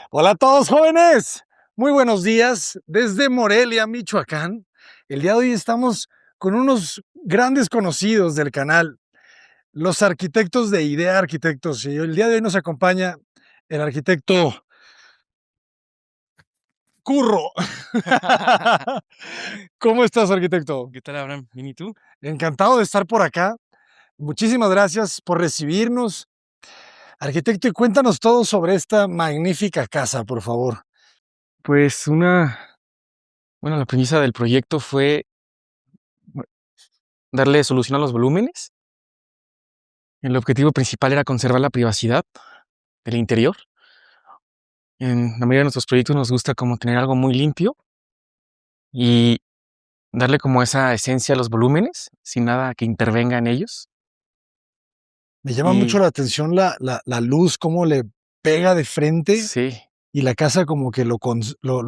Hola a todos jóvenes, muy buenos días desde Morelia, Michoacán. El día de hoy estamos con unos grandes conocidos del canal, los arquitectos de Idea Arquitectos. Y el día de hoy nos acompaña el arquitecto Curro. ¿Cómo estás, arquitecto? ¿Qué tal, Abraham? ¿Bien y tú? Encantado de estar por acá. Muchísimas gracias por recibirnos. Arquitecto, y cuéntanos todo sobre esta magnífica casa, por favor. Pues la premisa del proyecto fue bu- darle solución a los volúmenes. El objetivo principal era conservar la privacidad del interior. En la mayoría de nuestros proyectos nos gusta como tener algo muy limpio y darle como esa esencia a los volúmenes, sin nada que intervenga en ellos. Me llama mucho Y la atención la luz, cómo le pega de frente sí, y la casa como que lo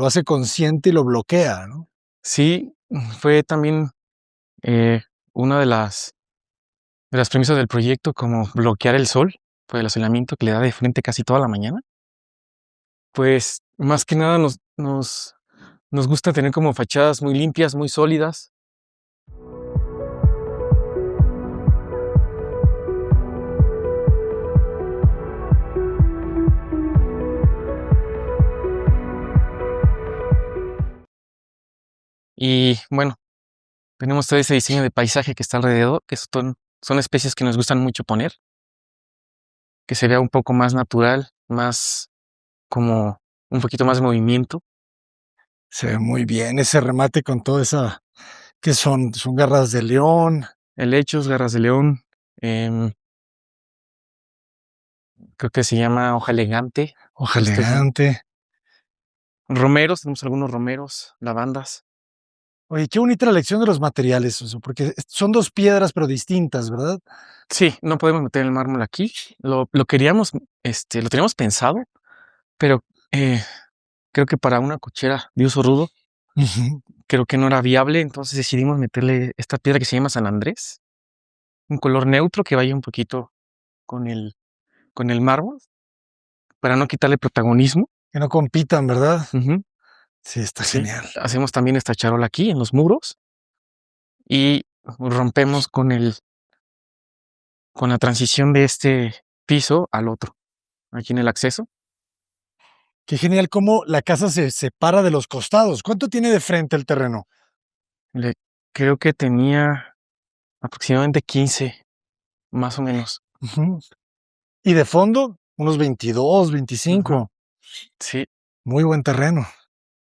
hace consciente y lo bloquea, ¿no? sí, fue también eh, una de las premisas del proyecto, como bloquear el sol por el asolamiento que le da de frente casi toda la mañana. Pues, más que nada nos gusta tener como fachadas muy limpias, muy sólidas. Y bueno, tenemos todo ese diseño de paisaje que está alrededor, que son especies que nos gustan mucho poner, que se vea un poco más natural, más como un poquito más de movimiento. Se ve muy bien ese remate con toda esa, ¿qué son? Son garras de león, Helechos, garras de león, creo que se llama hoja elegante. hoja Estoy bien. elegante. Romeros, tenemos algunos romeros, lavandas. Oye, qué bonita la elección de los materiales, o sea, porque son 2 piedras, pero distintas, ¿verdad? Sí, no podemos meter el mármol aquí. Lo queríamos, lo teníamos pensado, pero eh, creo que para una cochera de uso rudo, Ujú. creo que no era viable, entonces decidimos meterle esta piedra que se llama San Andrés, un color neutro que vaya un poquito con con el mármol, para no quitarle protagonismo. Que no compitan, ¿verdad? Ujú, Sí, está sí, genial. hacemos también esta charola aquí en los muros y rompemos con la transición de este piso al otro, aquí en el acceso. Qué genial cómo la casa se separa de los costados. ¿Cuánto tiene de frente el terreno? Le, creo que tenía aproximadamente 15, más o menos. Ujú. Y de fondo, unos 22, Ajá. 25. Sí, Muy buen terreno.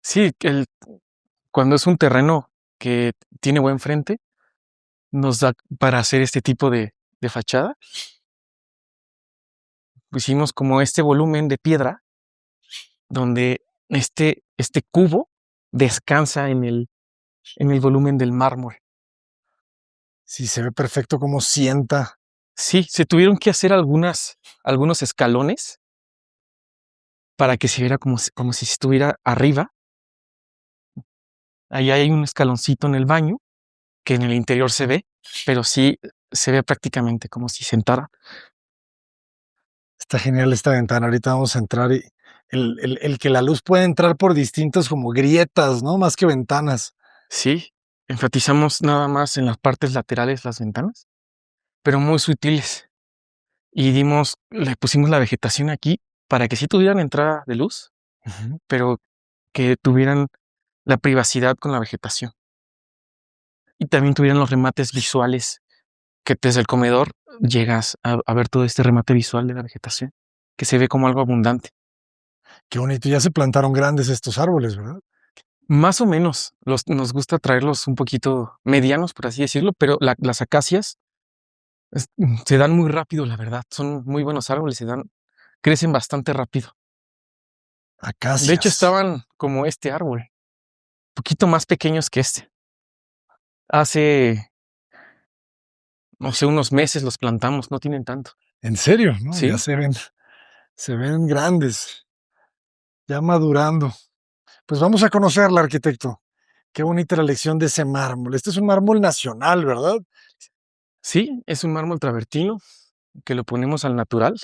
sí, cuando es un terreno que tiene buen frente, nos da para hacer este tipo de fachada. Pusimos como este volumen de piedra donde este cubo descansa en el volumen del mármol. Sí, se ve perfecto cómo sienta. Sí, se tuvieron que hacer algunos escalones para que se viera como si estuviera arriba. Ahí hay un escaloncito en el baño que en el interior se ve, pero sí se ve prácticamente como si sentara. Está genial esta ventana. Ahorita vamos a entrar y el que la luz puede entrar por distintas como grietas, ¿no? Más que ventanas. Sí, enfatizamos nada más en las partes laterales las ventanas, pero muy sutiles. Y le pusimos la vegetación aquí para que sí tuvieran entrada de luz, Ujú. pero que tuvieran la privacidad con la vegetación. Y también tuvieran los remates visuales, que desde el comedor llegas a ver todo este remate visual de la vegetación, que se ve como algo abundante. Qué bonito. Ya se plantaron grandes estos árboles, ¿verdad? Más o menos, nos gusta traerlos un poquito medianos, por así decirlo, pero las acacias se dan muy rápido, la verdad. Son muy buenos árboles, crecen bastante rápido. De hecho, Acacias. estaban como este árbol, poquito más pequeños que este. Hace, no sé, unos meses los plantamos, no tienen tanto. En serio, ¿no? Ya Sí, se ven grandes, ya madurando. Pues vamos a conocerla, arquitecto. Qué bonita la elección de ese mármol. Este es un mármol nacional, ¿verdad? sí, es un mármol travertino que lo ponemos al natural.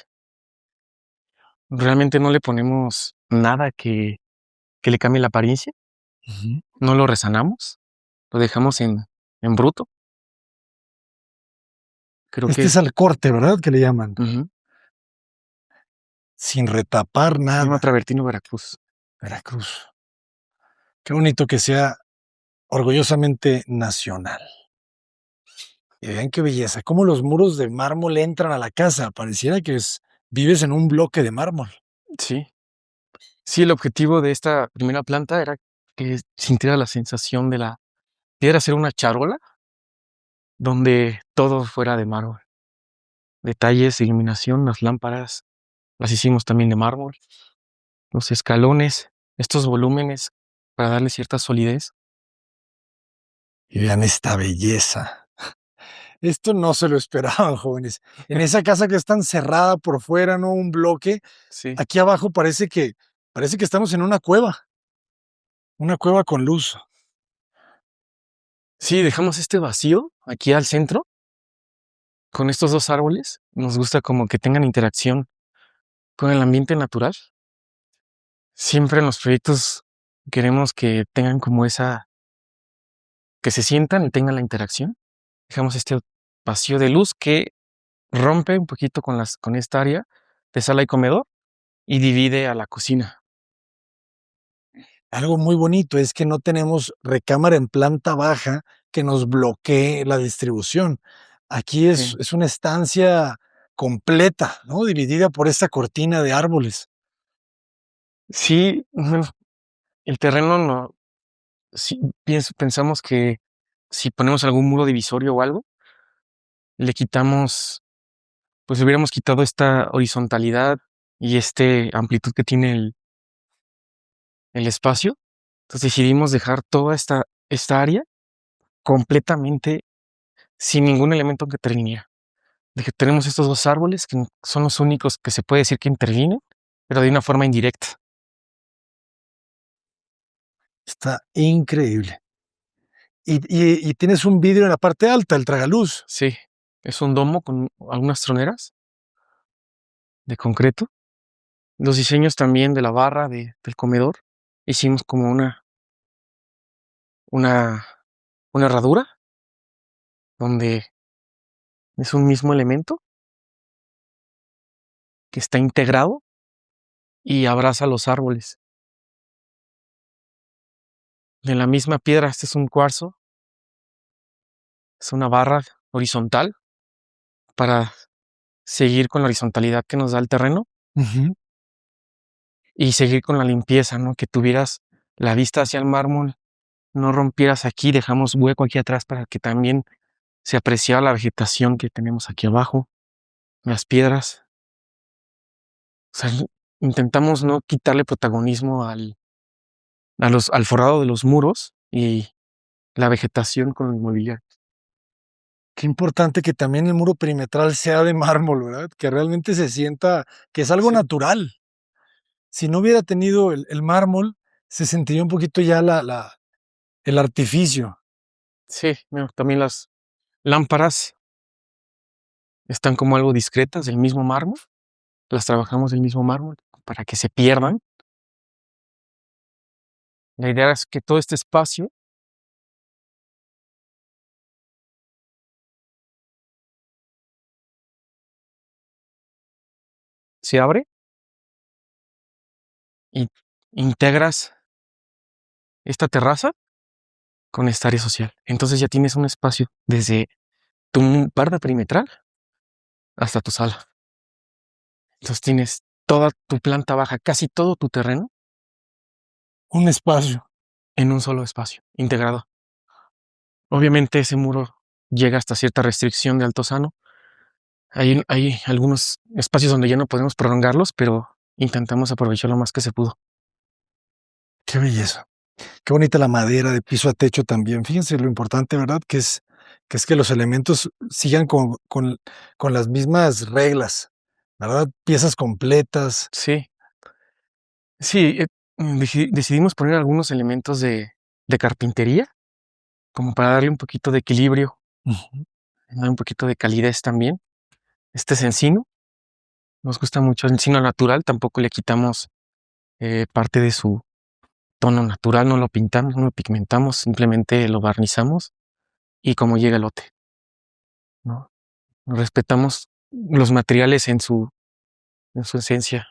Realmente no le ponemos nada que le cambie la apariencia. Ujú. No lo resanamos, lo dejamos en bruto. Creo Este que es al corte, ¿verdad? Que le llaman. ujú, Sin retapar se llama nada. travertino Veracruz. Veracruz. Qué bonito que sea orgullosamente nacional. Y vean qué belleza, cómo los muros de mármol entran a la casa. Pareciera que vives en un bloque de mármol. Sí. Sí, el objetivo de esta primera planta era que sintiera la sensación de la piedra ser una charola donde todo fuera de mármol. Detalles, iluminación, las lámparas, las hicimos también de mármol, los escalones, estos volúmenes para darle cierta solidez. Y vean esta belleza. Esto no se lo esperaban, jóvenes. En esa casa que es tan cerrada por fuera, ¿no? Un bloque. Sí. Aquí abajo parece que estamos en una cueva con luz. Sí, dejamos este vacío aquí al centro con estos dos árboles. Nos gusta como que tengan interacción con el ambiente natural. Siempre en los proyectos queremos que tengan como esa, que se sientan y tengan la interacción. Dejamos este vacío de luz que rompe un poquito con esta área de sala y comedor y divide a la cocina. Algo muy bonito es que no tenemos recámara en planta baja que nos bloquee la distribución. Aquí es, Sí, es una estancia completa, ¿no? Dividida por esta cortina de árboles. sí, bueno, el terreno no, sí, pensamos que si ponemos algún muro divisorio o algo, le quitamos, pues hubiéramos quitado esta horizontalidad y este amplitud que tiene el espacio. Entonces decidimos dejar toda esta área completamente sin ningún elemento que interviniera. De que tenemos estos dos árboles que son los únicos que se puede decir que intervienen, pero de una forma indirecta. Está increíble. Y tienes un vidrio en la parte alta, el tragaluz. Sí, es un domo con algunas troneras de concreto. Los diseños también de la barra del comedor. Hicimos como una, una herradura donde es un mismo elemento que está integrado y abraza los árboles. De la misma piedra, este es un cuarzo, es una barra horizontal para seguir con la horizontalidad que nos da el terreno Ujú. y seguir con la limpieza, ¿no? Que tuvieras la vista hacia el mármol, no rompieras aquí, dejamos hueco aquí atrás para que también se apreciara la vegetación que tenemos aquí abajo, las piedras. O sea, intentamos no quitarle protagonismo al forrado de los muros y la vegetación con el mobiliario. Qué importante que también el muro perimetral sea de mármol, ¿verdad? Que realmente se sienta que es algo Sí, natural. Si no hubiera tenido el mármol, se sentiría un poquito ya el artificio. sí, bueno, también las lámparas están como algo discretas del mismo mármol, las trabajamos del mismo mármol para que se pierdan. La idea es que todo este espacio se abre y integras esta terraza con esta área social. Entonces ya tienes un espacio desde tu barda perimetral hasta tu sala. Entonces tienes toda tu planta baja, casi todo tu terreno Un espacio. en un solo espacio, integrado. Obviamente ese muro llega hasta cierta restricción de altozano. Hay algunos espacios donde ya no podemos prolongarlos, pero intentamos aprovechar lo más que se pudo. Qué belleza. Qué bonita la madera de piso a techo también. Fíjense lo importante, ¿verdad? Que los elementos sigan con las mismas reglas, ¿verdad? Piezas completas. Sí, sí, decidimos poner algunos elementos de carpintería, como para darle un poquito de equilibrio, Ujú. darle un poquito de calidez también. Este es encino, nos gusta mucho el encino natural, tampoco le quitamos parte de su tono natural, no lo pintamos, no lo pigmentamos, simplemente lo barnizamos y como llega el lote, ¿no? Respetamos los materiales en su esencia.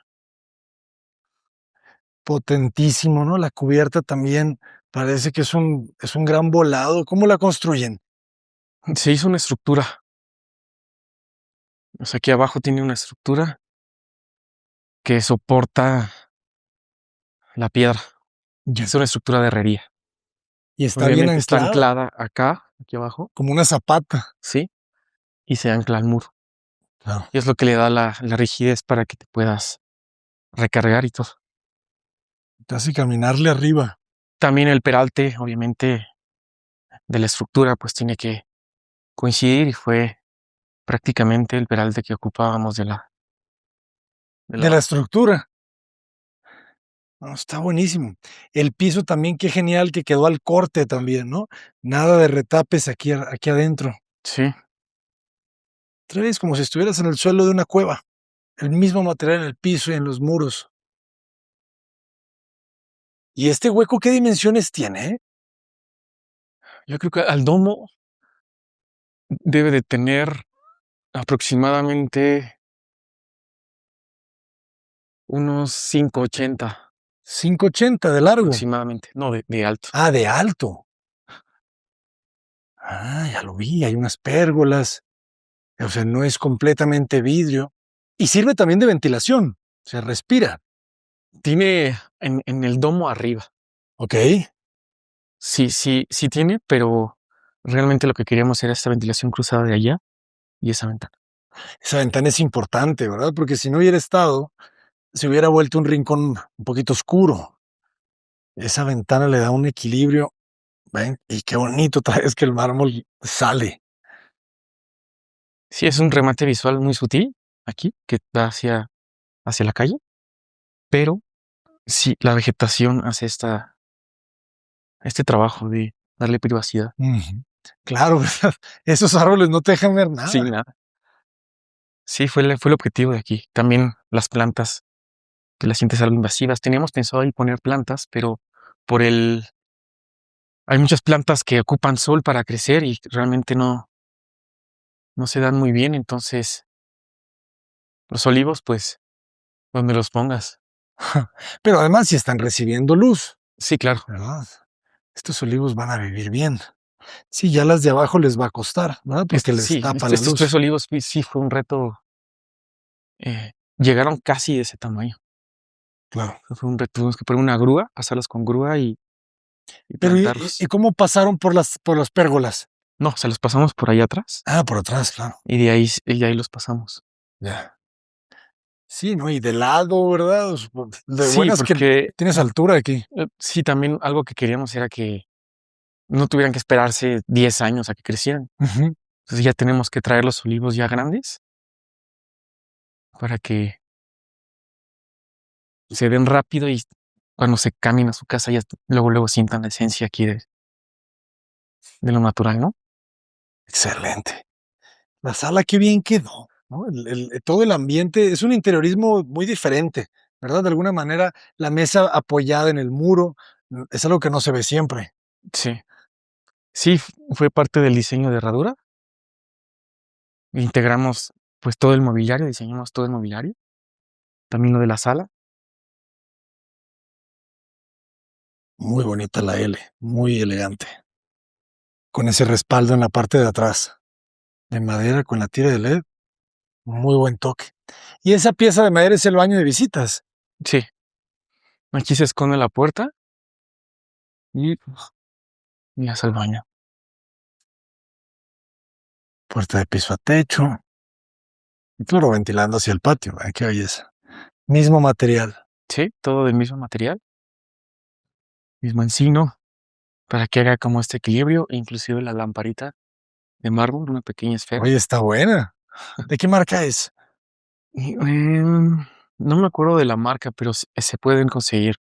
Potentísimo, ¿no? La cubierta también parece que es un gran volado. ¿Cómo la construyen? Se hizo una estructura, o sea, aquí abajo tiene una estructura que soporta la piedra. Ya. Es una estructura de herrería. Y está bien Obviamente está anclada, anclada acá, aquí abajo, como una zapata. ¿sí? Y se ancla al muro. Claro. Y es lo que le da la rigidez para que te puedas recargar y todo. Casi caminarle arriba. También el peralte, obviamente, de la estructura, pues tiene que coincidir y fue prácticamente el peralte que ocupábamos de la De la base. estructura. No, está buenísimo. El piso también, qué genial que quedó al corte también, ¿no? Nada de retapes aquí, aquí adentro. Sí, Otra vez como si estuvieras en el suelo de una cueva. El mismo material en el piso y en los muros. ¿Y este hueco qué dimensiones tiene, eh? yo creo que al domo debe de tener aproximadamente unos 5,80 5,80 de largo. aproximadamente, no, de alto. Ah, de alto. Ah, ya lo vi, hay unas pérgolas. O sea, no es completamente vidrio. Y sirve también de ventilación. Se respira. Tiene en el domo arriba. ¿Ok? Sí tiene, pero realmente lo que queríamos era esta ventilación cruzada de allá y esa ventana. Esa ventana es importante, ¿verdad? Porque si no hubiera estado, se hubiera vuelto un rincón un poquito oscuro. Esa ventana le da un equilibrio. ¿Ven? Y qué bonito otra vez que el mármol sale. Sí, es un remate visual muy sutil aquí, que da hacia la calle, pero sí, la vegetación hace este trabajo de darle privacidad. Ujú. Claro, ¿verdad? Esos árboles no te dejan ver Sí, nada. nada. Sí, fue el objetivo de aquí. También las plantas, que las sientes algo invasivas. Teníamos pensado ahí poner plantas, pero por el... Hay muchas plantas que ocupan sol para crecer y realmente no se dan muy bien, entonces los olivos, pues, donde los pongas. Pero además si están recibiendo luz, Sí, claro. ¿verdad? Estos olivos van a vivir bien. Sí, ya las de abajo les va a costar, ¿verdad? Porque les Sí, tapa la estos tres luz. olivos sí fue un reto. Llegaron casi de ese tamaño. Claro. Fue un reto. Tuvimos que poner una grúa, pasarlas con grúa y Pero plantarlos. y cómo pasaron por las pérgolas? No, se los pasamos por ahí atrás Ah, por atrás, claro. y de ahí los pasamos. Ya. Sí, ¿no? Y de lado, ¿verdad? De Sí, buenas que porque tienes altura aquí. sí, también algo que queríamos era que no tuvieran que esperarse 10 años a que crecieran. Ujú. Entonces ya tenemos que traer los olivos ya grandes para que se den rápido y cuando se cambien a su casa ya luego sientan la esencia aquí de lo natural, ¿no? Excelente. La sala qué bien quedó, ¿no? Todo el ambiente es un interiorismo muy diferente, ¿verdad? De alguna manera, la mesa apoyada en el muro, es algo que no se ve siempre. Sí. Sí, fue parte del diseño de herradura. Integramos pues todo el mobiliario, diseñamos todo el mobiliario, también lo de la sala. Muy bonita la L, muy elegante. Con ese respaldo en la parte de atrás, de madera con la tira de LED, muy buen toque. Y esa pieza de madera es el baño de visitas. Sí, aquí se esconde la puerta y ya al baño. Puerta de piso a techo. Y claro, ventilando hacia el patio. ¿Eh? Qué belleza. Mismo material. Sí, todo del mismo material, mismo encino, para que haga como este equilibrio, inclusive la lamparita de mármol, una pequeña esfera. Oye, está buena. ¿De qué marca es? Y, no me acuerdo de la marca, pero se pueden conseguir.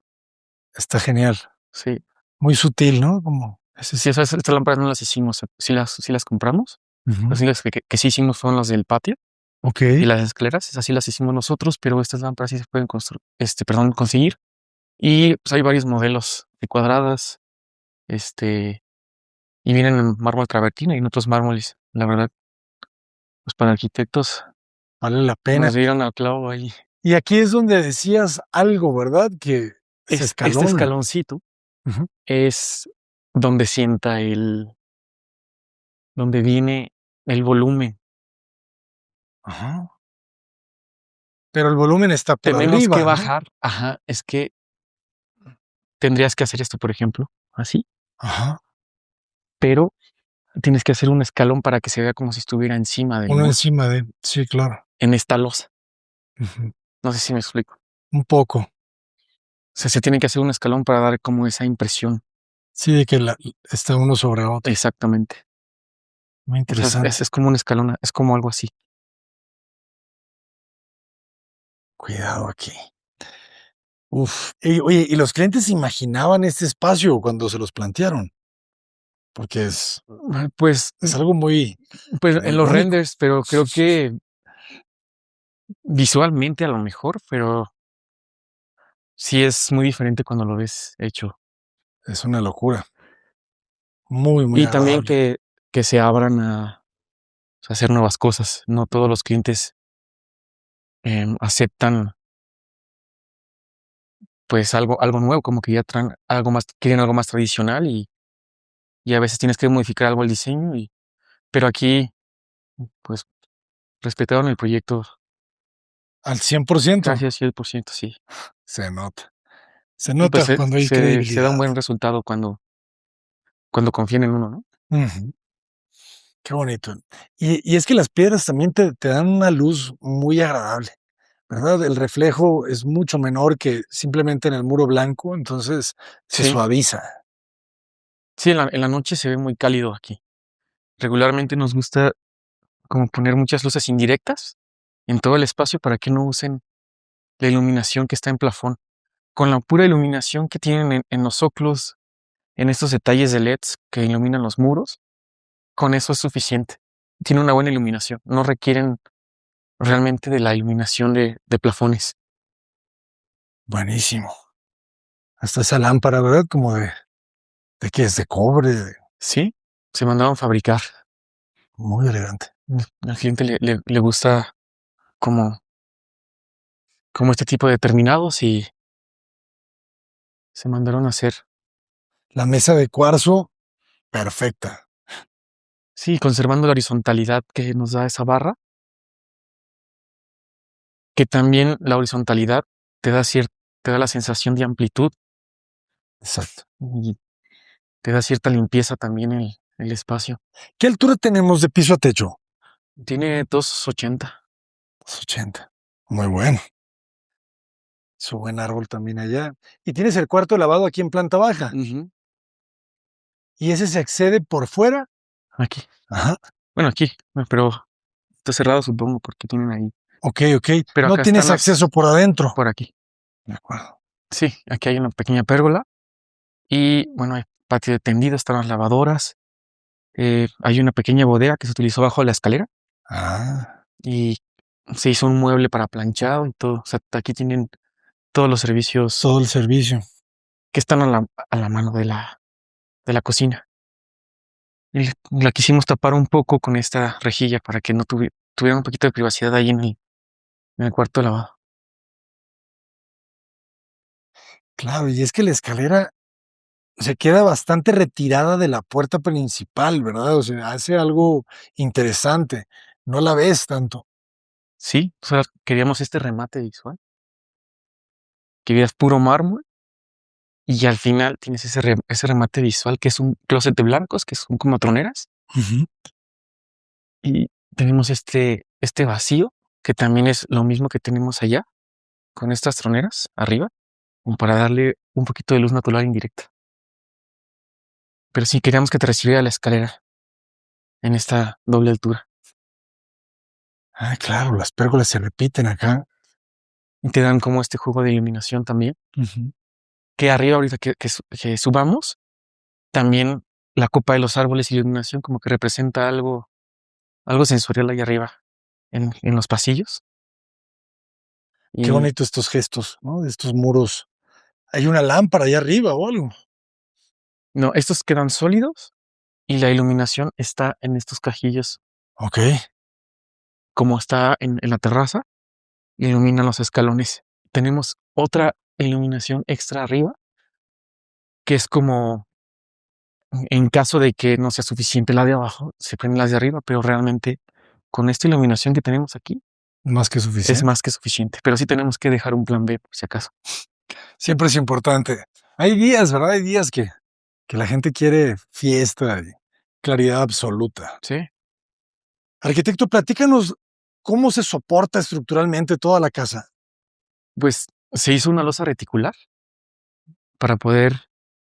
Está genial. Sí, Muy sutil, ¿no? Como ese sí, es. estas lámparas no las hicimos, sí las compramos. Ujú. Las únicas que sí hicimos fueron las del patio. Ok. Y las escaleras, esas sí las hicimos nosotros, pero estas lámparas sí se pueden conseguir. Y pues hay varios modelos de cuadradas, y vienen en mármol travertino y en otros mármoles. La verdad, pues para arquitectos Vale la pena. nos dieron al clavo ahí. Y aquí es donde decías algo, ¿verdad? Que se Este escalona. escaloncito Ujú. es donde donde viene el volumen. Ajá. Pero el volumen está por Tenemos que arriba, ¿no? bajar, ajá, es que tendrías que hacer esto, por ejemplo, así, Ajá. pero tienes que hacer un escalón para que se vea como si estuviera encima del Uno muro, encima de. Sí, claro. en esta losa. Ujú. No sé si me explico. Un poco. O sea, se tiene que hacer un escalón para dar como esa impresión. Sí, de que está uno sobre otro. Exactamente. Muy O sea, interesante. es como un escalón, es como algo así. Cuidado aquí. Uf. Oye, ¿y los clientes se imaginaban este espacio cuando se los plantearon? Porque Pues, es algo muy, pues en muy los único. renders, pero creo que visualmente a lo mejor, pero sí es muy diferente cuando lo ves hecho. Es una locura. Muy, muy Y también agradable. que se abran a hacer nuevas cosas. No todos los clientes aceptan pues algo nuevo, como que ya traen algo más, quieren algo más tradicional y a veces tienes que modificar algo el diseño pero aquí pues respetaron el proyecto Al 100%. casi al 100%, sí. Se nota. Se Y pues nota cuando hay se da un credibilidad. buen resultado cuando confían en uno, ¿no? Ujú. Qué bonito. Y es que las piedras también te dan una luz muy agradable, ¿verdad? El reflejo es mucho menor que simplemente en el muro blanco, entonces se Sí, suaviza. sí, en la noche se ve muy cálido aquí. Regularmente nos gusta como poner muchas luces indirectas en todo el espacio para que no usen la iluminación que está en plafón. Con la pura iluminación que tienen en los óculos, en estos detalles de LEDs que iluminan los muros, con eso es suficiente. Tiene una buena iluminación, no requieren realmente de la iluminación de plafones. Buenísimo. Hasta esa lámpara, ¿verdad? Como de que es de cobre, Sí, se mandaron fabricar. muy elegante. Al cliente le gusta como, como este tipo de terminados y se mandaron a hacer. La mesa de cuarzo, perfecta. Sí, conservando la horizontalidad que nos da esa barra, que también la horizontalidad te da te da la sensación de amplitud Exacto. y te da cierta limpieza también el espacio. ¿Qué altura tenemos de piso a techo? Tiene 280. 280. Muy bueno. Su buen árbol también allá. Y tienes el cuarto de lavado aquí en planta baja. Ujú. Y ese se accede por fuera. Aquí. Ajá. Bueno, aquí, pero está cerrado, supongo, porque tienen ahí. Ok, ok. Pero No acá están tienes acceso por adentro. por aquí. De acuerdo. Sí, aquí hay una pequeña pérgola y bueno, hay patio de tendido, están las lavadoras. Hay una pequeña bodega que se utilizó bajo la escalera Ah, y se hizo un mueble para planchado y todo. O sea, aquí tienen todos los servicios todo el servicio. que están a la mano de la cocina. Y la quisimos tapar un poco con esta rejilla para que no tuviera un poquito de privacidad ahí en el cuarto de lavado. Claro, y es que la escalera se queda bastante retirada de la puerta principal, ¿verdad? O sea, hace algo interesante. No la ves tanto. Sí, o sea, queríamos este remate visual, que vieras puro mármol y al final tienes ese remate visual que es un closet de blancos, que son como troneras, Ujú. y tenemos este vacío, que también es lo mismo que tenemos allá, con estas troneras arriba, como para darle un poquito de luz natural indirecta. Pero sí queríamos que te recibiera la escalera en esta doble altura. Ah, claro, las pérgolas se repiten acá. Y te dan como este juego de iluminación también, Ujú. que arriba ahorita que subamos, también la copa de los árboles y iluminación como que representa algo sensorial ahí arriba, en los pasillos. Qué Y bonito estos gestos, ¿no? De estos muros Hay una lámpara allá arriba o algo. No, estos quedan sólidos y la iluminación está en estos cajillos, Ok. como está en la terraza, iluminan los escalones. Tenemos otra iluminación extra arriba, que es como en caso de que no sea suficiente la de abajo, se prenden las de arriba, pero realmente con esta iluminación que tenemos aquí Más que es suficiente. más que suficiente. Pero sí tenemos que dejar un plan B por si acaso. Siempre es importante. Hay días, ¿verdad? Hay días que la gente quiere fiesta y claridad absoluta. Sí, Arquitecto, platícanos cómo se soporta estructuralmente toda la casa. pues se hizo una losa reticular para poder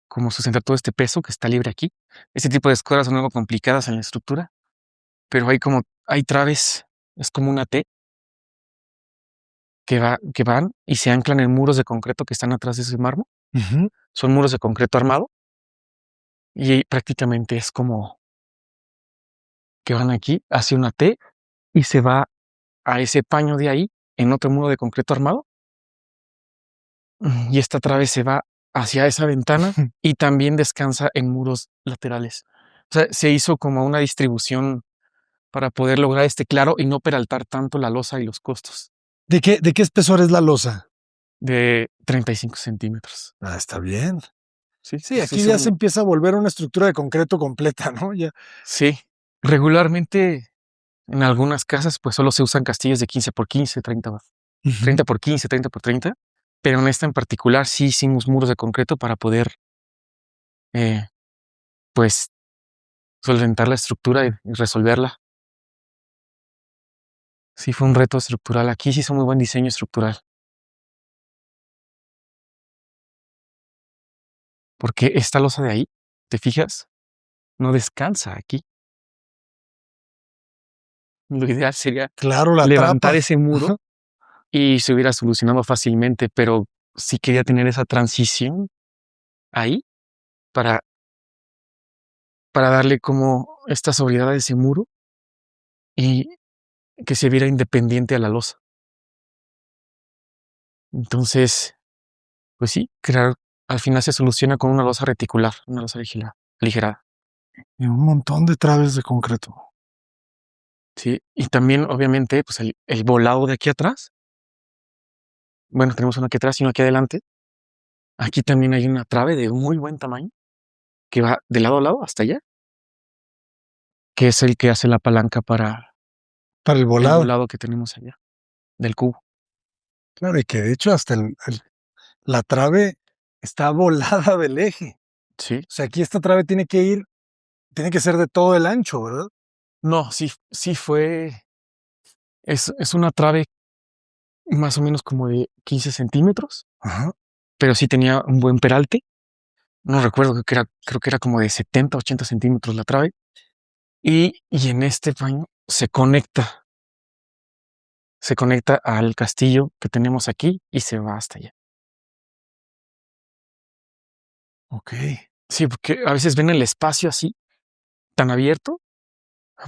como sustentar todo este peso que está libre aquí. Este tipo de escuadras son algo complicadas en la estructura, pero hay traves, es como una T que van y se anclan en muros de concreto que están atrás de ese mármol. Ujú. Son muros de concreto armado y prácticamente es como que van aquí hacia una T y se va a ese paño de ahí en otro muro de concreto armado. Y esta trave se va hacia esa ventana y también descansa en muros laterales. O sea, se hizo como una distribución para poder lograr este claro y no peraltar tanto la losa y los costos ¿De qué espesor es la losa? de 35 centímetros. Ah, está bien. Sí, Sí, se aquí hizo ya se empieza a volver una estructura de concreto completa, ¿no? Ya. sí, regularmente en algunas casas pues solo se usan castillos de 15 por 15, 30 Ujú. por 15, 30 por 30, pero en esta en particular sí hicimos muros de concreto para poder eh, pues solventar la estructura y resolverla. Sí, fue un reto estructural. Aquí se hizo muy buen diseño estructural, porque esta losa de ahí, ¿te fijas? No descansa aquí. Lo ideal sería Claro, la levantar atrapa. ese muro Ajá. y se hubiera solucionado fácilmente, pero sí quería tener esa transición ahí para, para darle como esta sobriedad a ese muro y que se viera independiente a la losa. Entonces, pues sí, crear, al final se soluciona con una losa reticular, una losa ligera. Y un montón de traves de concreto. Sí, y también obviamente pues el volado de aquí atrás. Bueno, tenemos uno aquí atrás y uno aquí adelante. Aquí también hay una trave de muy buen tamaño que va de lado a lado hasta allá, que es el que hace la palanca para Para el el volado. volado que tenemos allá, del cubo. Claro, y que de hecho hasta la trave está volada del eje. Sí. O sea, aquí esta trave tiene que ser de todo el ancho, ¿verdad? No, sí fue. Es una trave más o menos como de 15 centímetros, Ajá. pero sí tenía un buen peralte. No recuerdo, creo que era como de 70, 80 centímetros la trave. Y en este paño se conecta al castillo que tenemos aquí y se va hasta allá. Ok. Sí, porque a veces ven el espacio así, tan abierto,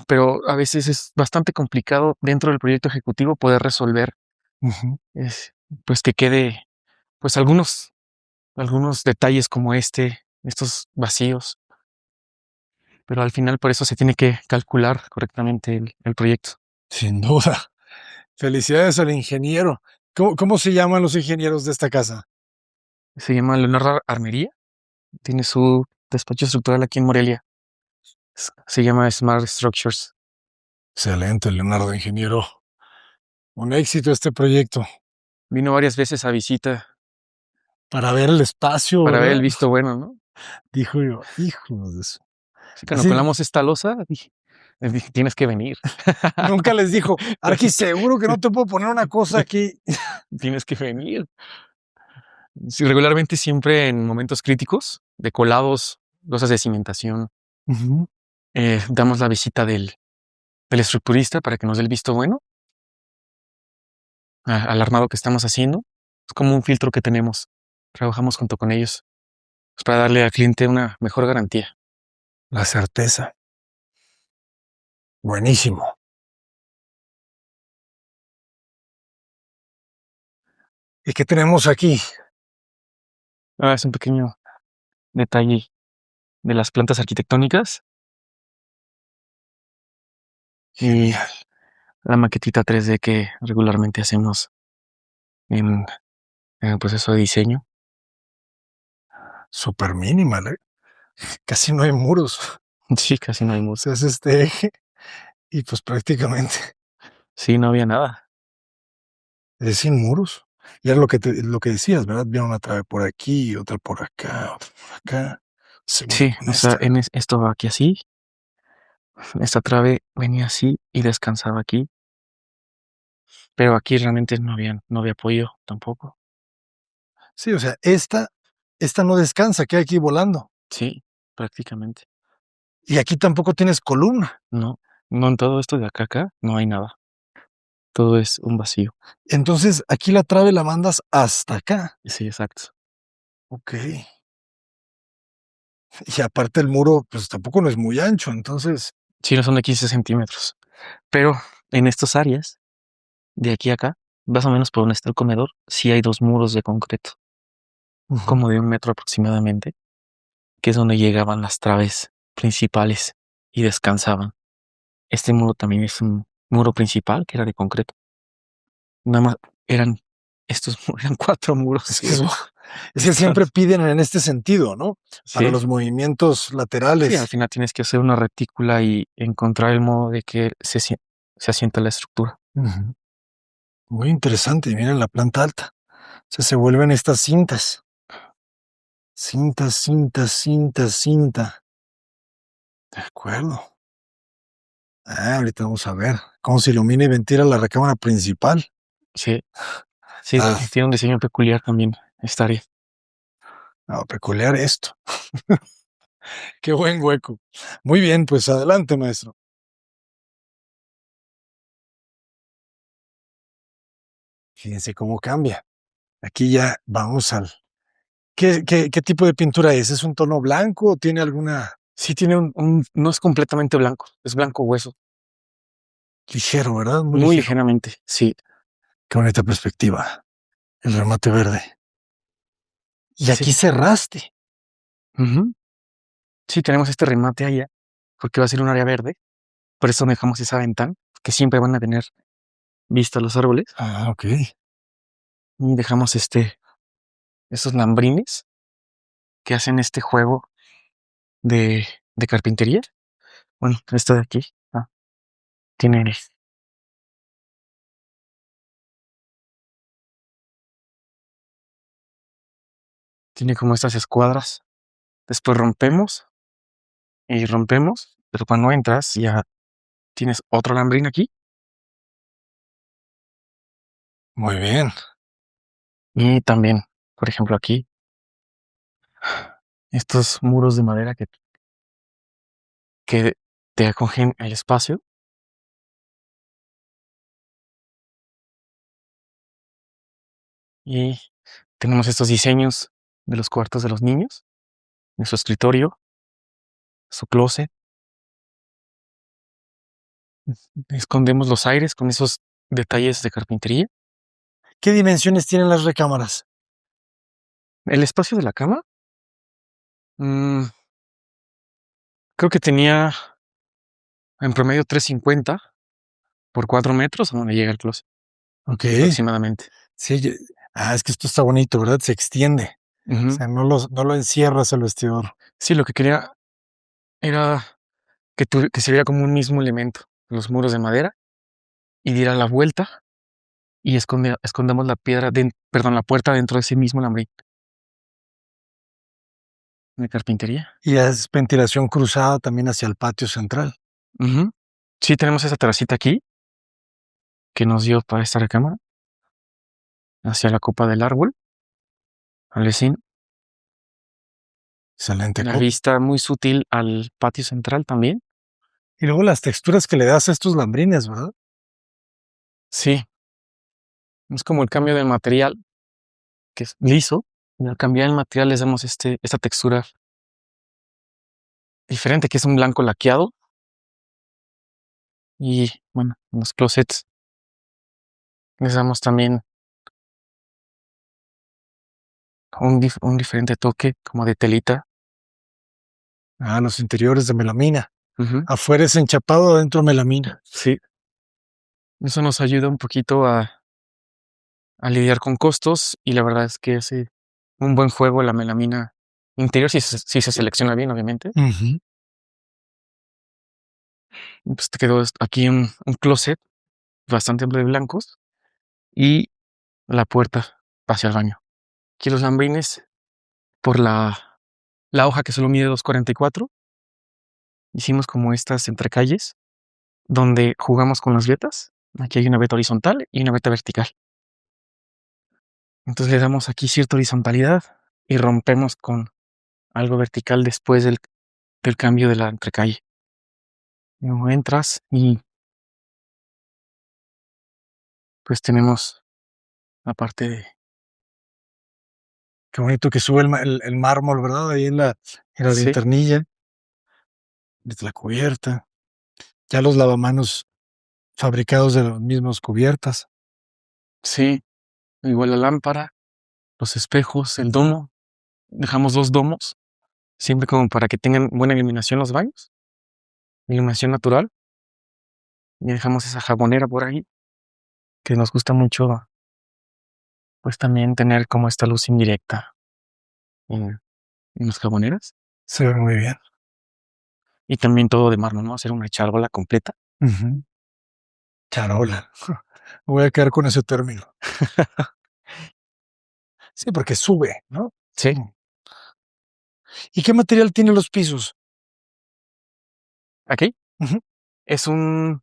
pero a veces es bastante complicado dentro del proyecto ejecutivo poder resolver, Ujú. es, pues que quede, pues algunos detalles como estos vacíos, pero al final por eso se tiene que calcular correctamente el proyecto. Sin duda. Felicidades al ingeniero. ¿Cómo se llaman los ingenieros de esta casa? Se llama Leonardo Armería, tiene su despacho estructural aquí en Morelia. Se llama Smart Structures. Excelente, Leonardo, ingeniero. Un éxito este proyecto. Vino varias veces a visita Para ver el espacio, para ver ¿verdad? el visto bueno, ¿no? Dijo yo, hijos de eso. Sí, cuando Así, colamos esta losa, les dije, tienes que venir. nunca les dijo, Arqui, seguro que no te puedo poner una cosa aquí. Tienes que venir. Sí, regularmente siempre en momentos críticos, de colados, losas de cimentación, Ujú. damos la visita del estructurista para que nos dé el visto bueno al armado que estamos haciendo. Es como un filtro que tenemos. Trabajamos junto con ellos pues, para darle al cliente una mejor garantía. La certeza. Buenísimo. ¿Y qué tenemos aquí? Es un pequeño detalle de las plantas arquitectónicas y Genial. la maquetita 3D que regularmente hacemos en, en el proceso de diseño. Súper minimal, ¿eh? Casi no hay muros. Sí, casi no hay O muros. sea, es este eje y pues prácticamente Sí, no había nada. es sin muros. Y era lo que decías, ¿verdad? Viene una trave por aquí, otra por acá, otra por acá. Segundo Sí, con o sea, esta. esto va aquí así, esta trave venía así y descansaba aquí, pero aquí realmente no había apoyo tampoco. Sí, o sea, esta no descansa, queda aquí volando. Sí, prácticamente. Y aquí tampoco tienes columna. No, no en todo esto de acá, no hay nada. Todo es un vacío. Entonces, aquí la trave la mandas hasta acá. Sí, exacto. Ok. Y aparte el muro, pues tampoco no es muy ancho, entonces. Sí, no son de 15 centímetros. Pero en estas áreas, de aquí a acá, más o menos por donde está el comedor, sí hay dos muros de concreto, Ujú. como de 1 metro aproximadamente, que es donde llegaban las traves principales y descansaban. Este muro también es un muro principal que era de concreto. Nada más eran eran 4 muros Es que, es que que estaban. siempre piden en este sentido, ¿no? Para Sí, los movimientos sí, al laterales. final tienes que hacer una retícula y encontrar el modo de que se asienta la estructura. Ujú. Muy interesante. Y miren la planta alta. O sea, se vuelven estas cintas. Cinta, cinta, cinta, cinta. De acuerdo. Ahorita vamos a ver cómo se ilumina y ventila la recámara principal. Sí, sí, Ah, tiene un diseño peculiar también esta área. no, peculiar esto. Qué buen hueco. Muy bien, pues adelante, maestro. Fíjense cómo cambia. Aquí ya vamos al. ¿Qué tipo de pintura es? ¿Es un tono blanco o tiene alguna Sí, tiene no es completamente blanco, es blanco hueso, ligero, verdad? Muy muy ligero. ligeramente, sí, Qué bonita perspectiva. El remate verde. Y sí. aquí cerraste. Ujú. Sí, tenemos este remate allá, porque va a ser un área verde, por eso dejamos esa ventana, que siempre van a tener vista los árboles, Ah, ok. y dejamos estos lambrines que hacen este juego de, de carpintería. Bueno, esto de aquí, tiene, tiene como estas escuadras. Después rompemos y rompemos, pero cuando entras ya tienes otro lambrín aquí Muy bien. y también, por ejemplo, aquí, estos muros de madera que te acogen el espacio y tenemos estos diseños de los cuartos de los niños, de su escritorio, su closet. Escondemos los aires con esos detalles de carpintería. ¿Qué dimensiones tienen las recámaras? El espacio de la cama, mm, creo que tenía en promedio 350 por 4 metros a donde llega el closet, Ok. aproximadamente. Sí. Es que esto está bonito, ¿verdad? Se extiende. O Ujú. sea, no lo encierras el vestidor. Sí, lo que quería era que se viera como un mismo elemento, los muros de madera, y diera la vuelta y escondamos la perdón, la puerta dentro de ese mismo lambrín de carpintería. Y es ventilación cruzada también hacia el patio central. Ujú. Sí, tenemos esa terracita aquí que nos dio para esta recámara hacia la copa del árbol, al vecino. Excelente. La vista muy sutil al patio central también. Y luego las texturas que le das a estos lambrines, ¿verdad? Sí, es como el cambio del material, que es liso, y al cambiar el material les damos esta textura diferente, que es un blanco laqueado. Y bueno, en los closets les damos también un diferente toque como de telita. Ah, los interiores de melamina. Ujú. Afuera es enchapado, adentro melamina. Sí, eso nos ayuda un poquito a lidiar con costos y la verdad es que hace un buen juego la melamina interior si se selecciona bien, obviamente. Ujú. Y pues te quedó aquí un closet bastante amplio de blancos y la puerta hacia el baño. Aquí los lambrines por la hoja que solo mide 2,44. Hicimos como estas entrecalles donde jugamos con las vetas. Aquí hay una veta horizontal y una veta vertical. Entonces le damos aquí cierta horizontalidad y rompemos con algo vertical después del cambio de la entrecalle. Luego entras y pues tenemos la parte de... Qué bonito que sube el mármol, ¿verdad? Ahí en la Sí, linternilla, desde la cubierta. Ya los lavamanos fabricados de las mismas cubiertas. sí. Igual la lámpara, los espejos, el domo. Dejamos 2 domos, siempre como para que tengan buena iluminación los baños, iluminación natural. Y dejamos esa jabonera por ahí, que nos gusta mucho, pues también tener como esta luz indirecta en las jaboneras. Se ve muy bien. Y también todo de mármol, ¿no? Hacer una charola completa. Ujú. Charola. Me voy a quedar con ese término. Sí, porque sube, ¿no? Sí, ¿Y qué material tiene los pisos? aquí Ujú. es un...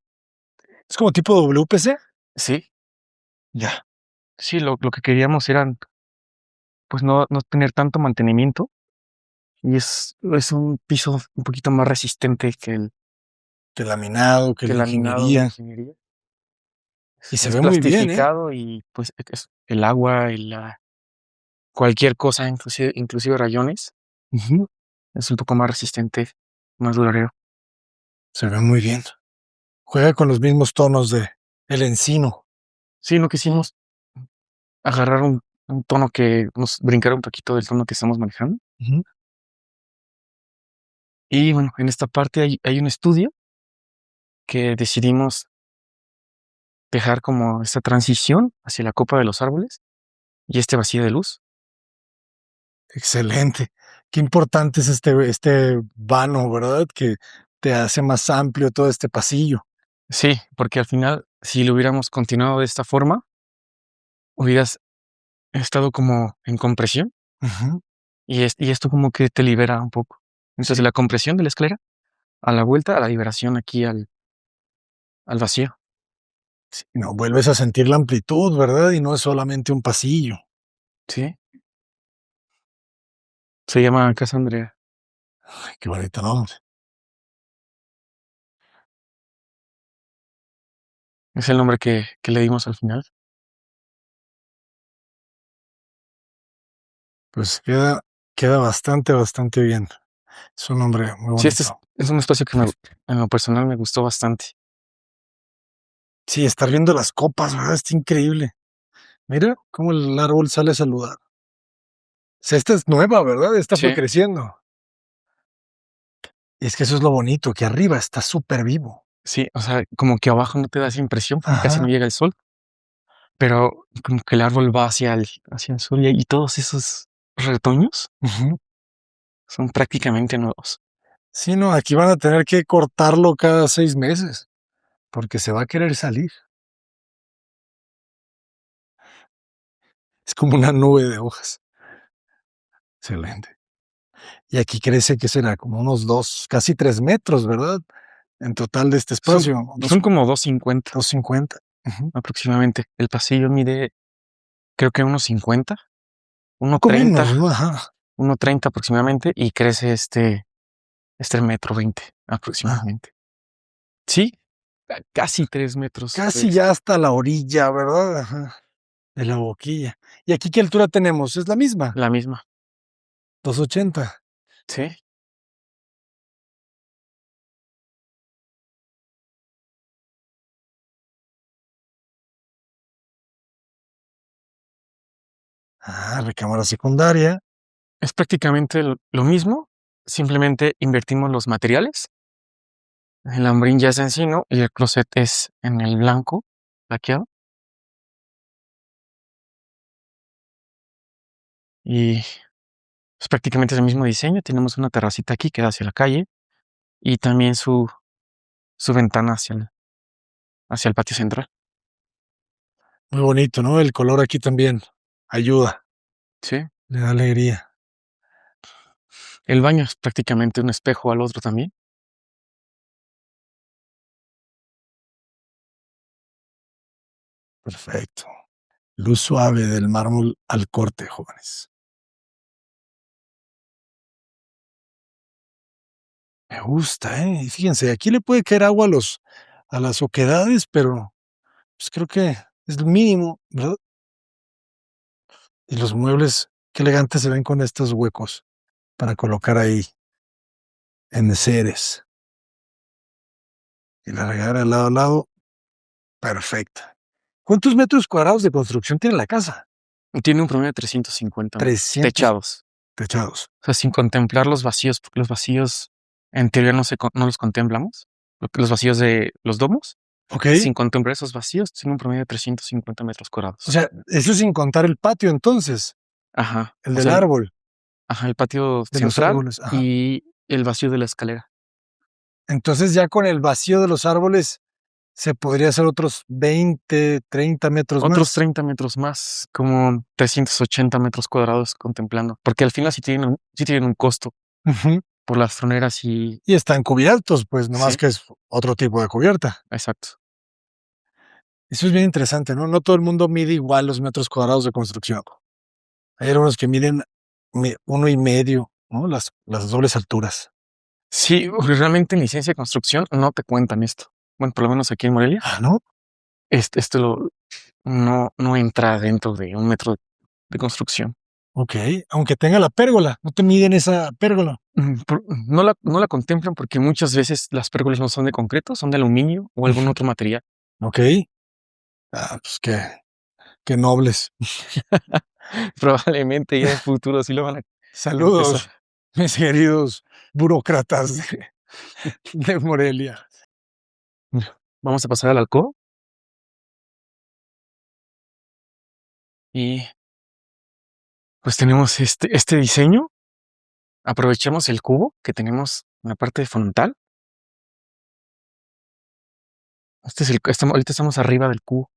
¿Es como tipo WPC? Sí, Ya. sí, lo que queríamos era, pues no tener tanto mantenimiento. Y es un piso un poquito más resistente Que laminado, que que la el laminado de ingeniería. ingeniería. Y se Es ve muy bien, ¿eh? plastificado y pues el agua y cualquier cosa, inclusive rayones, Ujú. es un poco más resistente, más duradero. Se ve muy bien. Juega con los mismos tonos de el encino. Sí, no quisimos agarrar un tono que nos brincara un poquito del tono que estamos manejando. Ujú. Y bueno, en esta parte hay un estudio que decidimos dejar como esta transición hacia la copa de los árboles y este vacío de luz. Excelente. Qué importante es este vano, ¿verdad? Que te hace más amplio todo este pasillo. Sí, porque al final, si lo hubiéramos continuado de esta forma, hubieras estado como en compresión Ujú. y esto como que te libera un poco. Entonces Sí. la compresión de la esclera a la vuelta, a la liberación aquí al vacío. Sí, no, vuelves a sentir la amplitud, ¿verdad? Y no es solamente un pasillo. Sí, se llama Casa Andrea. Ay, qué bonito nombre. Es el nombre que le dimos al final. Pues queda bastante bien. Es un nombre muy Sí, este bonito. es un espacio que en lo personal me gustó bastante. Sí, estar viendo las copas, ¿verdad? Está increíble. Mira cómo el árbol sale a saludar. O sea, esta es nueva, ¿verdad? Esta fue Sí, creciendo. Y es que eso es lo bonito, que arriba está súper vivo. sí, o sea, como que abajo no te da esa impresión porque casi no Ajá. llega el sol, pero como que el árbol va hacia el sol y todos esos retoños Ujú. son prácticamente nuevos. Sí, no, aquí van a tener que cortarlo cada 6 meses, porque se va a querer salir. Es como una nube de hojas. Excelente. Y aquí crece, ¿qué será? Como unos 2, casi 3 metros, ¿verdad? En total de este Son, espacio, son como 2,50 2,50. Ujú. aproximadamente. El pasillo mide, creo que unos 50, Poco menos, 1,30, ¿no? Ajá. 1,30 aproximadamente, y crece este 1,20 m Ah, aproximadamente. Sí, casi 3 metros casi ya hasta la orilla, ¿verdad? Ajá, de la boquilla. ¿Y aquí qué altura tenemos? Es la misma, la misma. 2,80. Sí, Recámara secundaria. Es prácticamente lo mismo, simplemente invertimos los materiales. El lambrín ya es encino y el closet es en el blanco, laqueado. Y es prácticamente el mismo diseño. Tenemos una terracita aquí que da hacia la calle y también su ventana hacia el patio central. Muy bonito, ¿no? El color aquí también ayuda, Sí. le da alegría. El baño es prácticamente un espejo al otro también. Perfecto. Luz suave del mármol al corte, jóvenes. Me gusta, ¿eh? Y fíjense, aquí le puede caer agua a las oquedades, pero pues creo que es lo mínimo, ¿verdad? Y los muebles, qué elegantes se ven con estos huecos para colocar ahí enseres. Y la regadera de lado a lado, perfecta. ¿Cuántos metros cuadrados de construcción tiene la casa? Tiene un promedio de 350 metros 300 techados. techados. O sea, sin contemplar los vacíos, porque los vacíos en teoría no los contemplamos. Los vacíos de los domos, ¿Ok? sin contemplar esos vacíos, tiene un promedio de 350 metros cuadrados. O sea, eso sin contar el patio entonces, Ajá. el O del sea, árbol, el patio de los central árboles. Ajá. y el vacío de la escalera. Entonces ya con el vacío de los árboles se podría hacer otros 20, 30 metros Otros más. 30 metros más, como 380 metros cuadrados contemplando. Porque al final sí tienen un costo Ujú. por las troneras y... Y están cubiertos, pues nomás Sí, que es otro tipo de cubierta. exacto. Eso es bien interesante, ¿no? No todo el mundo mide igual los metros cuadrados de construcción. Hay algunos que miden 1,5, ¿no? Las dobles alturas. Sí, porque realmente en licencia de construcción no te cuentan esto. Bueno, por lo menos aquí en Morelia, ¿No? no entra dentro de un metro de construcción. Ok, aunque tenga la pérgola, no te miden esa pérgola. No la contemplan porque muchas veces las pérgolas no son de concreto, son de aluminio o algún otro material. Ok. Pues qué nobles. Probablemente ya en futuro sí lo van a empezar. Saludos, mis queridos burócratas de Morelia. Vamos a pasar al alcohol y pues tenemos este diseño. Aprovechamos el cubo que tenemos en la parte frontal. Ahorita estamos arriba del cubo.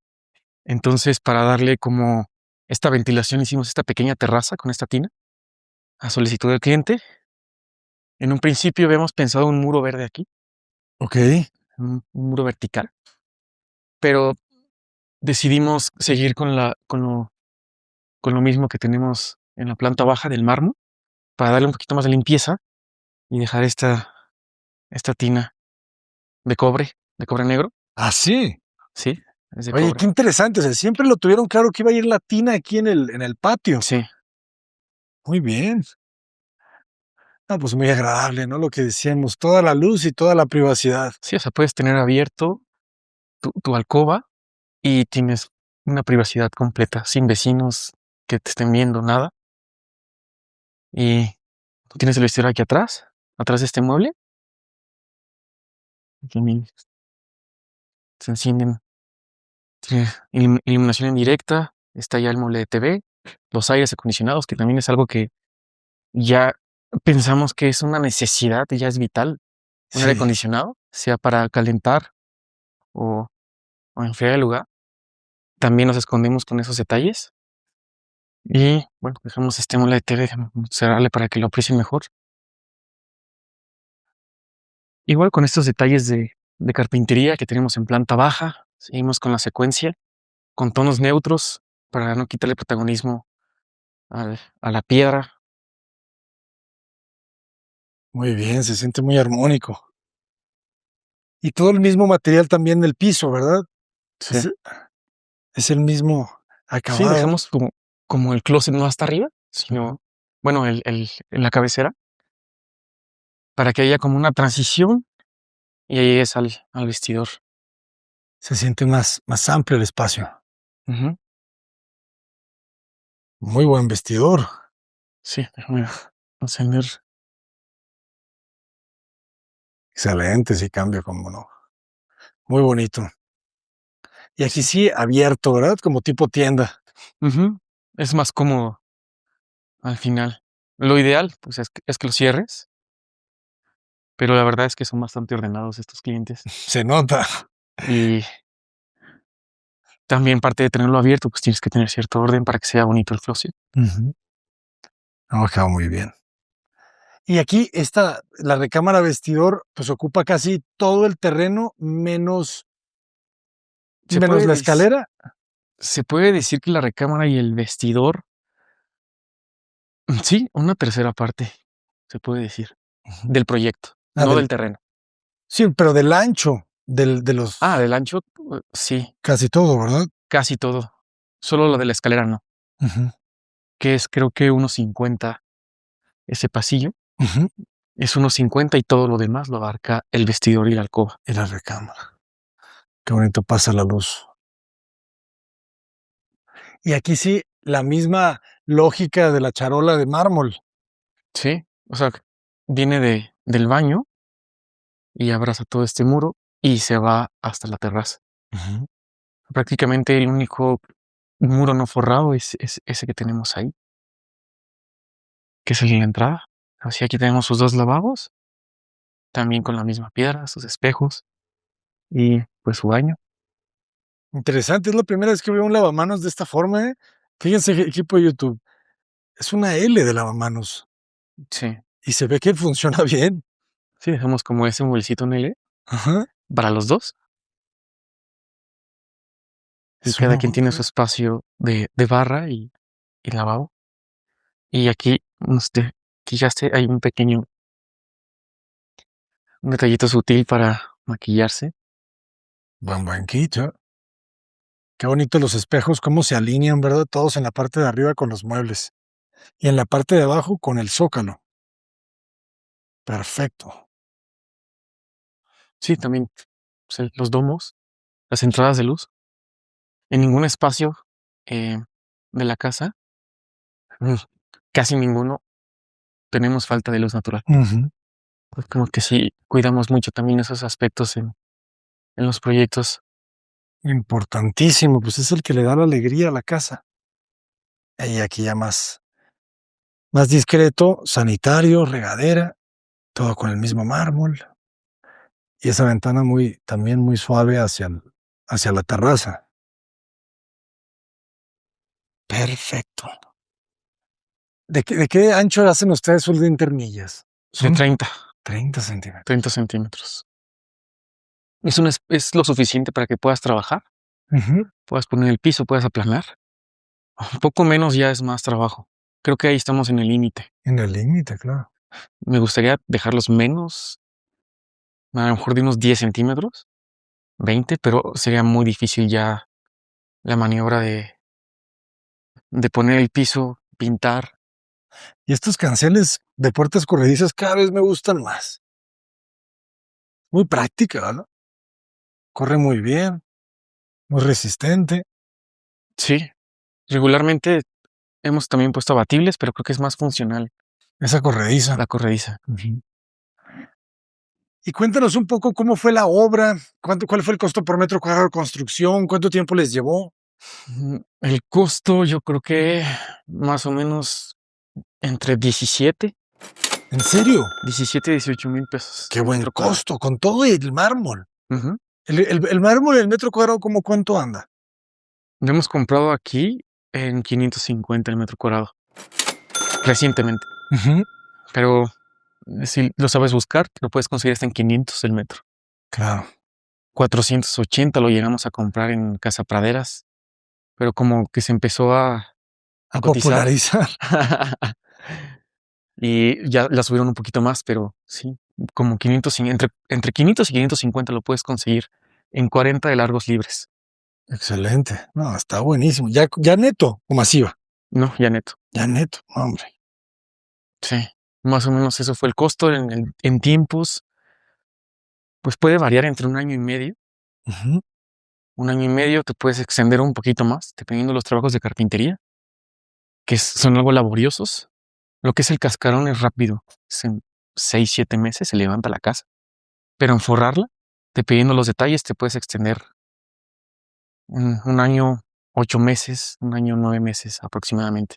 Entonces, para darle como esta ventilación, hicimos esta pequeña terraza con esta tina a solicitud del cliente. En un principio habíamos pensado un muro verde aquí, Ok, un muro vertical, pero decidimos seguir con lo mismo que tenemos en la planta baja del mármol para darle un poquito más de limpieza y dejar esta tina de cobre negro. así. Sí, es de Oye, cobre. qué interesante. O sea, siempre lo tuvieron claro que iba a ir la tina aquí en el patio. Sí, Muy bien. Pues muy agradable, ¿no? Lo que decíamos, toda la luz y toda la privacidad. sí, o sea, puedes tener abierto tu alcoba y tienes una privacidad completa, sin vecinos que te estén viendo, nada. Y tú tienes el vestidor aquí atrás de este mueble. Y también se encienden, tiene iluminación en directa, está ya el mueble de TV, los aires acondicionados, que también es algo que ya pensamos que es una necesidad, ya es vital, un aire Sí. acondicionado, sea para calentar o, o enfriar el lugar. También nos escondemos con esos detalles. Y bueno, dejamos este mueble de TV, cerrarle para que lo aprecien mejor. Igual con estos detalles de carpintería que tenemos en planta baja, seguimos con la secuencia, con tonos neutros para no quitarle protagonismo a la piedra. Muy bien, se siente muy armónico. Y todo el mismo material también del piso, ¿verdad? Sí, Es el mismo sí, acabado. dejamos como el closet no hasta arriba, Ajá. sino, bueno, en la cabecera, para que haya como una transición y ahí llegues al vestidor. Se siente más amplio el espacio. Ujú. Muy buen vestidor. Sí, déjame encender. Excelente, sí cambia, como no. Muy bonito. Y aquí Sí. sí abierto, ¿verdad? Como tipo tienda. Ujú. Es más cómodo al final. Lo ideal, pues, es que lo cierres, pero la verdad es que son bastante ordenados estos clientes. Se nota. Y también parte de tenerlo abierto, pues, tienes que tener cierto orden para que sea bonito el closet. Ujú. No, quedó muy bien. Y aquí la recámara vestidor, pues ocupa casi todo el terreno menos, Se menos puede la dec escalera. se puede decir que la recámara y el vestidor, sí, una tercera parte, se puede decir, Ujú. del proyecto, Ah, no del terreno. sí, pero del ancho, de los Del ancho, sí, casi todo, ¿verdad? casi todo. Solo lo de la escalera no, Ujú, que es creo que 1.50 ese pasillo, ujú. es 1.50 y todo lo demás lo abarca el vestidor y la alcoba. Y la recámara. Qué bonito pasa la luz. Y aquí sí, la misma lógica de la charola de mármol. Sí, o sea, viene del baño y abraza todo este muro y se va hasta la terraza. Ujú. Prácticamente el único muro no forrado es ese que tenemos ahí, que es el de la entrada. Así aquí tenemos sus 2 lavabos, también con la misma piedra, sus espejos y, pues, su baño. Interesante, es la primera vez que veo un lavamanos de esta forma, ¿eh? Fíjense, equipo de YouTube, es una L de lavamanos Sí, y se ve que funciona bien. sí, dejamos como ese mueblecito en L Ajá. para los 2 y Es cada una quien tiene su espacio de barra y lavabo. Y aquí, fijaste, hay un detallito sutil para maquillarse. buen banquito. Qué bonito los espejos, cómo se alinean, ¿verdad? Todos en la parte de arriba con los muebles y en la parte de abajo con el zócalo. Perfecto. Sí, también, los domos, las entradas de luz. En ningún espacio, eh, de la casa, mm, casi ninguno, tenemos falta de luz natural. Ujú. Pues como que sí cuidamos mucho también esos aspectos en los proyectos. Importantísimo, pues es el que le da la alegría a la casa. Y aquí ya más discreto, sanitario, regadera, todo con el mismo mármol. Y esa ventana también muy suave hacia la terraza. Perfecto. ¿De qué ancho hacen ustedes sus linternillas? De Son 30 30 centímetros. centímetros. Es lo suficiente para que puedas trabajar, Ujú. puedas poner el piso, puedas aplanar. Un poco menos ya es más trabajo. Creo que ahí estamos en el límite. En el límite, claro. Me gustaría dejarlos menos, a lo mejor de unos 10 centímetros, 20, pero sería muy difícil ya la maniobra de poner el piso, pintar. Y estos canceles de puertas corredizas cada vez me gustan más. Muy práctica, ¿verdad? Corre muy bien, muy resistente. Sí, regularmente hemos también puesto abatibles, pero creo que es más funcional Esa corrediza. la corrediza. Ujú. Y cuéntanos un poco cómo fue la obra, cuál fue el costo por metro cuadrado de construcción, cuánto tiempo les llevó. El costo, yo creo que más o menos entre ¿En serio? 18,000 pesos Qué el buen metro cuadrado. costo, con todo y el mármol. Ujú. El mármol, el metro cuadrado, ¿cómo cuánto anda? Lo hemos comprado aquí en 550 el metro cuadrado, recientemente. Ujú. Pero si lo sabes buscar, lo puedes conseguir hasta en 500 el metro. Claro. 480 lo llegamos a comprar en Casa Praderas, pero como que se empezó a A cotizar popularizar. y ya la subieron un poquito más, pero sí, como 500, entre 500 y 550 lo puedes conseguir en 40 de largos libres. Excelente. No, está buenísimo. Ya neto o masiva. No, ya neto. Ya neto, hombre. Sí, más o menos eso fue el costo en tiempos, pues puede variar entre Ujú. un año y medio te puedes extender un poquito más, dependiendo de los trabajos de carpintería, son algo laboriosos. Lo que es el cascarón es rápido. Es en 6, 7 meses se levanta la casa. Pero en forrarla, dependiendo los detalles, te puedes extender un año, 8 meses, un año, 9 meses aproximadamente.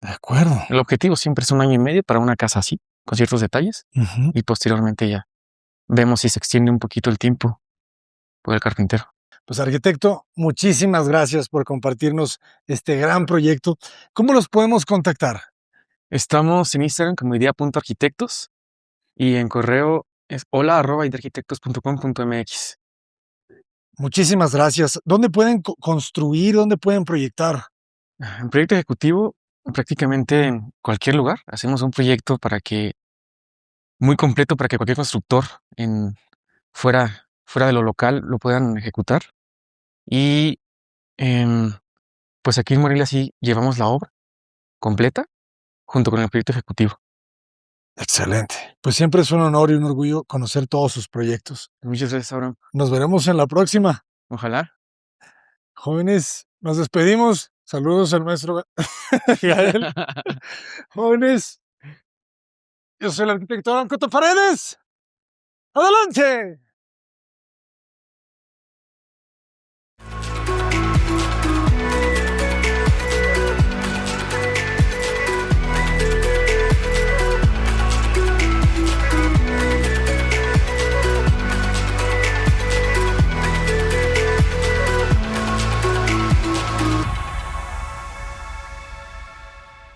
De acuerdo. El objetivo siempre es 1 año y medio para una casa así, con ciertos detalles. Y posteriormente ya vemos si se extiende un poquito el tiempo por el carpintero. Pues arquitecto, muchísimas gracias por compartirnos este gran proyecto. ¿Cómo los podemos contactar? Estamos en Instagram como idea.arquitectos y en correo es hola@idearquitectos.com.mx. Muchísimas gracias. ¿Dónde pueden construir? ¿Dónde pueden proyectar? En proyecto ejecutivo, prácticamente en cualquier lugar. Hacemos un proyecto muy completo para que cualquier constructor fuera de lo local lo puedan ejecutar. Y pues aquí en Morelia sí llevamos la obra completa junto con el proyecto ejecutivo. Excelente. Pues siempre es un honor y un orgullo conocer todos sus proyectos. Muchas gracias, Abraham. Nos veremos en la próxima. Ojalá. Jóvenes, nos despedimos. Saludos al maestro Gael. Jóvenes, yo soy el arquitecto Abraham Coto Paredes. ¡Adelante!